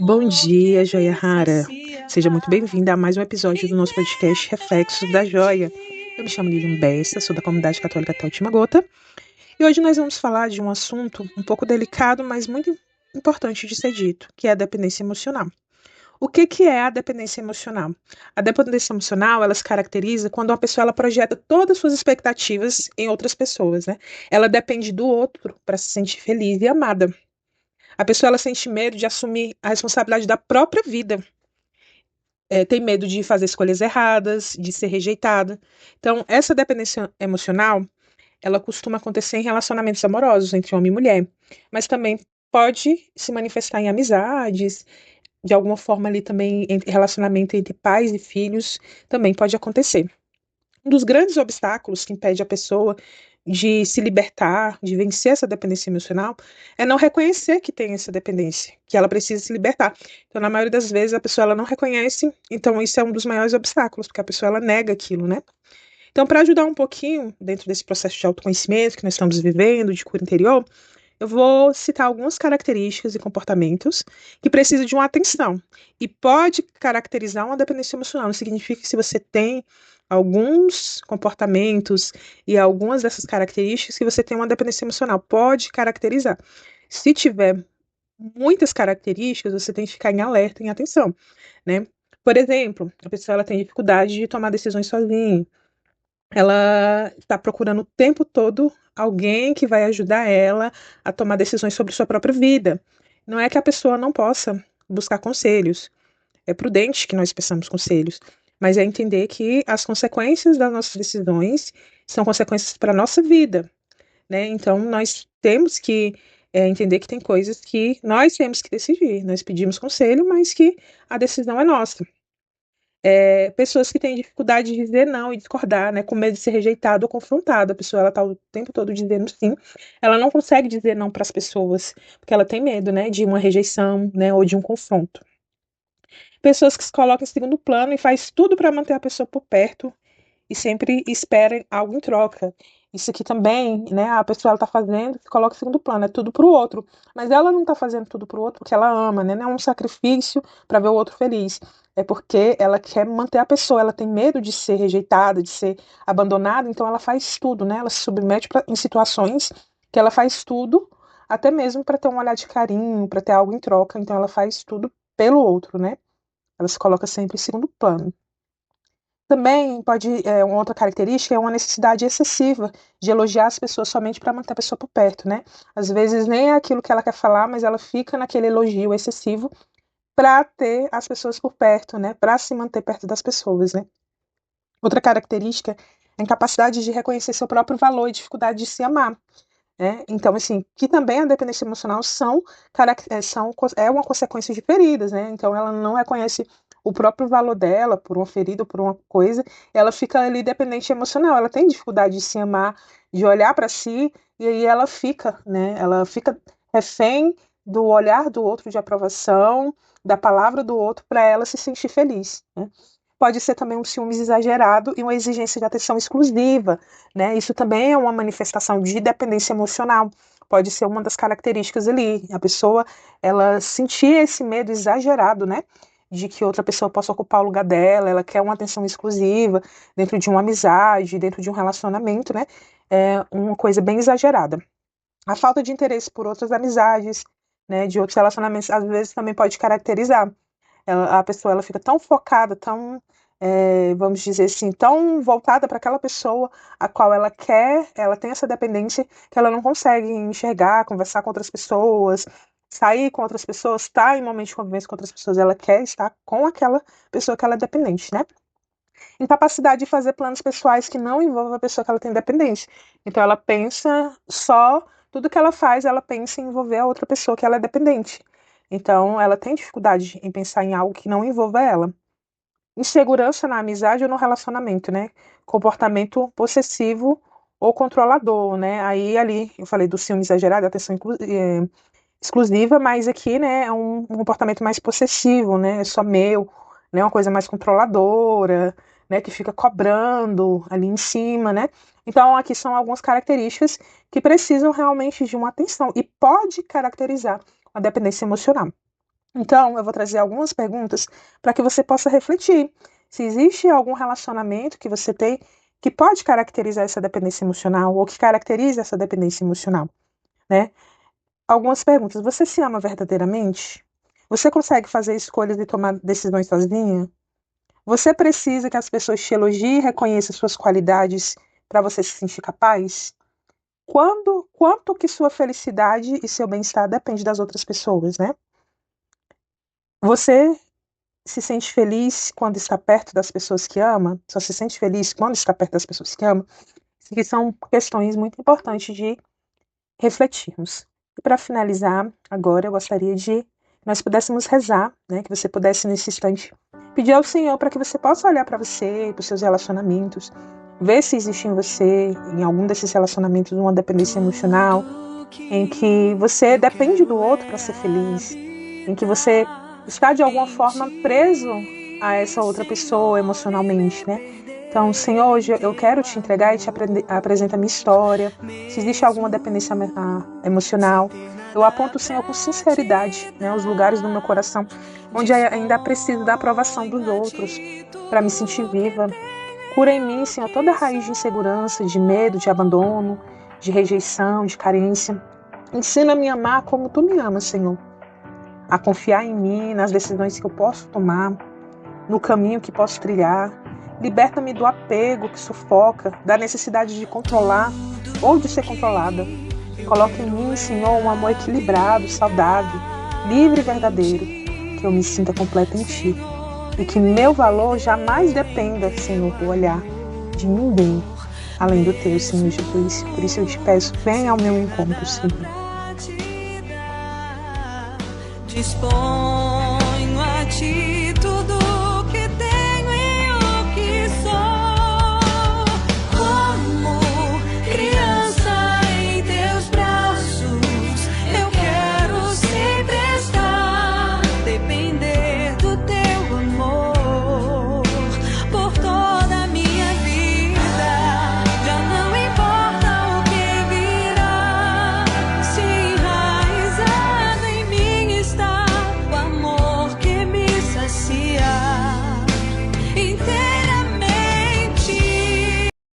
Bom dia, Joia Rara. Seja muito bem-vinda a mais um episódio do nosso podcast Reflexos da Joia. Eu me chamo Lilian Bessa, sou da comunidade católica até a última gota. E hoje nós vamos falar de um assunto um pouco delicado, mas muito importante de ser dito, que é a dependência emocional. O que é a dependência emocional? A dependência emocional, ela se caracteriza quando uma pessoa ela projeta todas as suas expectativas em outras pessoas, né? Ela depende do outro para se sentir feliz e amada. A pessoa ela sente medo de assumir a responsabilidade da própria vida. Tem medo de fazer escolhas erradas, de ser rejeitada. Então, essa dependência emocional, ela costuma acontecer em relacionamentos amorosos entre homem e mulher, mas também pode se manifestar em amizades, de alguma forma ali também em relacionamento entre pais e filhos, também pode acontecer. Um dos grandes obstáculos que impede a pessoa de se libertar, de vencer essa dependência emocional, é não reconhecer que tem essa dependência, que ela precisa se libertar. Então, na maioria das vezes, a pessoa ela não reconhece, então isso é um dos maiores obstáculos, porque a pessoa ela nega aquilo, né? Então, para ajudar um pouquinho dentro desse processo de autoconhecimento que nós estamos vivendo, de cura interior, eu vou citar algumas características e comportamentos que precisam de uma atenção. E pode caracterizar uma dependência emocional. Não significa que se você tem alguns comportamentos e algumas dessas características que você tem uma dependência emocional. Pode caracterizar. Se tiver muitas características, você tem que ficar em alerta, em atenção, né? Por exemplo, a pessoa ela tem dificuldade de tomar decisões sozinha, ela está procurando o tempo todo alguém que vai ajudar ela a tomar decisões sobre sua própria vida. Não é que a pessoa não possa buscar conselhos. É prudente que nós peçamos conselhos, mas é entender que as consequências das nossas decisões são consequências para a nossa vida, né? Então, nós temos que entender que tem coisas que nós temos que decidir. Nós pedimos conselho, mas que a decisão é nossa. Pessoas que têm dificuldade de dizer não e discordar, né, com medo de ser rejeitado ou confrontado. A pessoa ela tá o tempo todo dizendo sim. Ela não consegue dizer não para as pessoas, porque ela tem medo, né, de uma rejeição, né, ou de um confronto. Pessoas que se colocam em segundo plano e faz tudo para manter a pessoa por perto e sempre esperem algo em troca. Isso aqui também, né, a pessoa ela tá fazendo, se coloca em segundo plano, é tudo pro outro. Mas ela não tá fazendo tudo pro outro porque ela ama, né? Não é um sacrifício para ver o outro feliz. É porque ela quer manter a pessoa, ela tem medo de ser rejeitada, de ser abandonada, então ela faz tudo, né? Ela se submete em situações que ela faz tudo, até mesmo para ter um olhar de carinho, para ter algo em troca, então ela faz tudo pelo outro, né? Ela se coloca sempre em segundo plano. Também uma outra característica é uma necessidade excessiva de elogiar as pessoas somente para manter a pessoa por perto, né? Às vezes nem é aquilo que ela quer falar, mas ela fica naquele elogio excessivo para ter as pessoas por perto, né? Para se manter perto das pessoas, né? Outra característica é a incapacidade de reconhecer seu próprio valor e dificuldade de se amar, né? Então, assim, que também a dependência emocional é uma consequência de feridas, né? Então, ela não reconhece o próprio valor dela por uma ferida ou por uma coisa, ela fica ali dependente emocional, ela tem dificuldade de se amar, de olhar para si, e aí ela fica, né? Ela fica refém do olhar do outro de aprovação, da palavra do outro para ela se sentir feliz, né? Pode ser também um ciúmes exagerado e uma exigência de atenção exclusiva, né? Isso também é uma manifestação de dependência emocional. Pode ser uma das características ali. A pessoa, ela sentir esse medo exagerado, né? De que outra pessoa possa ocupar o lugar dela, ela quer uma atenção exclusiva dentro de uma amizade, dentro de um relacionamento, né? É uma coisa bem exagerada. A falta de interesse por outras amizades, né? De outros relacionamentos, às vezes também pode caracterizar. A pessoa ela fica tão focada, tão, vamos dizer assim, tão voltada para aquela pessoa a qual ela quer, ela tem essa dependência que ela não consegue enxergar, conversar com outras pessoas, sair com outras pessoas, estar em momentos de convivência com outras pessoas, ela quer estar com aquela pessoa que ela é dependente, né? Incapacidade de fazer planos pessoais que não envolvam a pessoa que ela tem dependência. Então ela pensa só, tudo que ela faz, ela pensa em envolver a outra pessoa que ela é dependente. Então ela tem dificuldade em pensar em algo que não envolva ela. Insegurança na amizade ou no relacionamento, né? Comportamento possessivo ou controlador, né? Aí ali eu falei do ciúme exagerado, atenção exclusiva, mas aqui, né, é um comportamento mais possessivo, né? É só meu, né? Uma coisa mais controladora, né? Que fica cobrando ali em cima, né? Então, aqui são algumas características que precisam realmente de uma atenção e pode caracterizar a dependência emocional. Então, eu vou trazer algumas perguntas para que você possa refletir se existe algum relacionamento que você tem que pode caracterizar essa dependência emocional ou que caracteriza essa dependência emocional, né? Algumas perguntas. Você se ama verdadeiramente? Você consegue fazer escolhas e tomar decisões sozinha? Você precisa que as pessoas te elogiem e reconheçam suas qualidades para você se sentir capaz? Quanto que sua felicidade e seu bem-estar depende das outras pessoas, né? Você se sente feliz quando está perto das pessoas que ama? Só se sente feliz quando está perto das pessoas que ama? Isso aqui são questões muito importantes de refletirmos. E para finalizar, agora eu gostaria de que nós pudéssemos rezar, né? Que você pudesse nesse instante pedir ao Senhor para que você possa olhar para você, para os seus relacionamentos, ver se existe em você, em algum desses relacionamentos, uma dependência emocional, em que você depende do outro para ser feliz, em que você está de alguma forma preso a essa outra pessoa emocionalmente, né? Então, Senhor, hoje eu quero te entregar e te apresentar a minha história. Se existe alguma dependência emocional, eu aponto, Senhor, com sinceridade, né, os lugares do meu coração onde ainda preciso da aprovação dos outros para me sentir viva. Cura em mim, Senhor, toda raiz de insegurança, de medo, de abandono, de rejeição, de carência. Ensina-me a amar como tu me amas, Senhor. A confiar em mim, nas decisões que eu posso tomar, no caminho que posso trilhar. Liberta-me do apego que sufoca, da necessidade de controlar ou de ser controlada. Coloca em mim, Senhor, um amor equilibrado, saudável, livre e verdadeiro, que eu me sinta completa em Ti. E que meu valor jamais dependa, Senhor, do olhar de ninguém, além do Teu, Senhor Jesus. Por isso eu te peço, venha ao meu encontro, Senhor. Disponho a Ti.